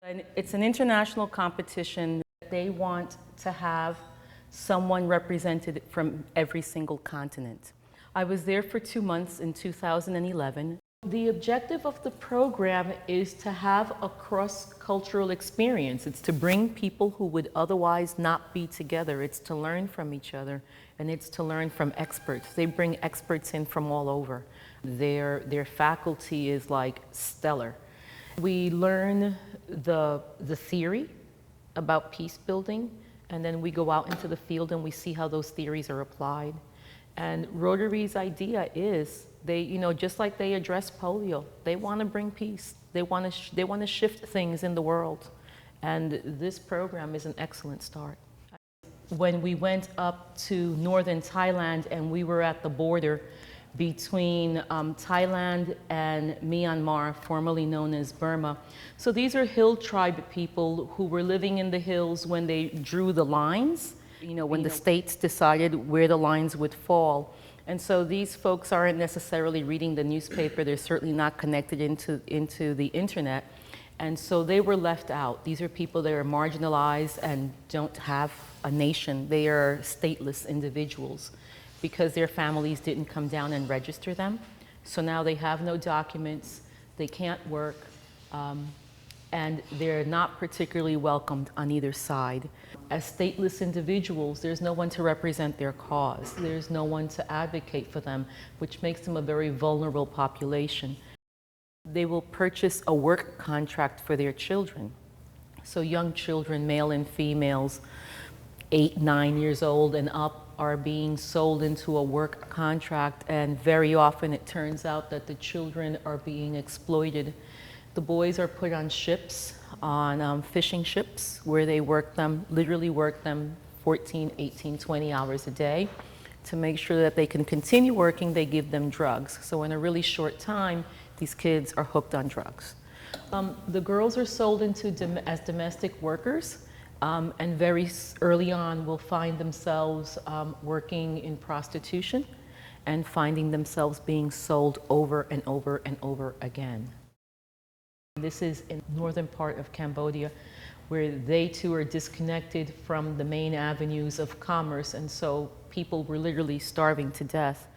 And it's an international competition. They want to have someone represented from every single continent. I was there for 2 months in 2011. The objective of the program is to have a cross-cultural experience. It's to bring people who would otherwise not be together. It's to learn from each other, and it's to learn from experts. They bring experts in from all over. Their faculty is like stellar. We learn the theory about peace building, and then we go out into the field and we see how those theories are applied. And Rotary's idea is, just like they address polio, they want to bring peace. They want to shift things in the world. And this program is an excellent start. When we went up to northern Thailand and we were at the border between Thailand and Myanmar, formerly known as Burma. So these are hill tribe people who were living in the hills when they drew the lines, when the states decided where the lines would fall. And so these folks aren't necessarily reading the newspaper. They're certainly not connected into the internet. And so they were left out. These are people that are marginalized and don't have a nation. They are stateless individuals, because their families didn't come down and register them. So now they have no documents, they can't work, and they're not particularly welcomed on either side. As stateless individuals, there's no one to represent their cause. There's no one to advocate for them, which makes them a very vulnerable population. They will purchase a work contract for their children. So young children, male and females, 8, 9 years old and up, are being sold into a work contract, and very often it turns out that the children are being exploited. The boys are put on ships, on fishing ships, where they literally work them 14, 18, 20 hours a day. To make sure that they can continue working, they give them drugs. So in a really short time, these kids are hooked on drugs. The girls are sold as domestic workers. And very early on will find themselves working in prostitution and finding themselves being sold over and over and over again. This is in the northern part of Cambodia, where they too are disconnected from the main avenues of commerce, and so people were literally starving to death.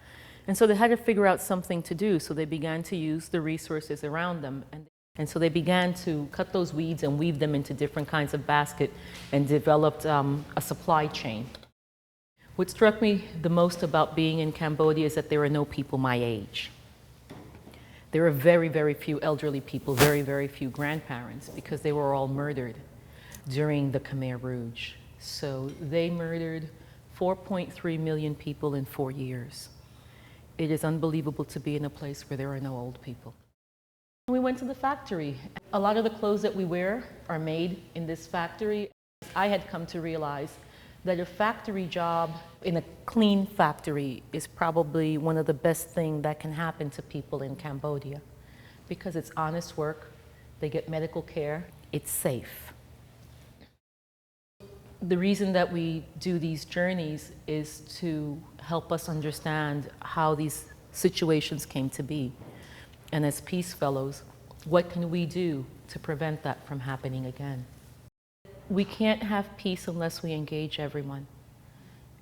And so they had to figure out something to do, so they began to use the resources around them. And so they began to cut those weeds and weave them into different kinds of basket and developed a supply chain. What struck me the most about being in Cambodia is that there are no people my age. There are very, very few elderly people, very, very few grandparents, because they were all murdered during the Khmer Rouge. So they murdered 4.3 million people in 4 years. It is unbelievable to be in a place where there are no old people. We went to the factory. A lot of the clothes that we wear are made in this factory. I had come to realize that a factory job in a clean factory is probably one of the best things that can happen to people in Cambodia, because it's honest work, they get medical care, it's safe. The reason that we do these journeys is to help us understand how these situations came to be. And as Peace Fellows, what can we do to prevent that from happening again? We can't have peace unless we engage everyone.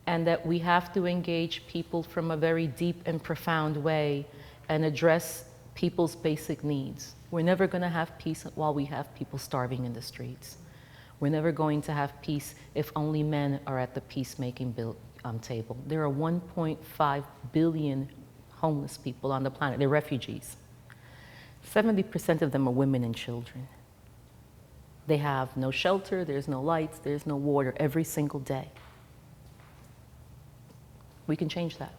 And that we have to engage people from a very deep and profound way and address people's basic needs. We're never going to have peace while we have people starving in the streets. We're never going to have peace if only men are at the peacemaking table. There are 1.5 billion homeless people on the planet. They're refugees. 70% of them are women and children. They have no shelter, there's no lights, there's no water every single day. We can change that.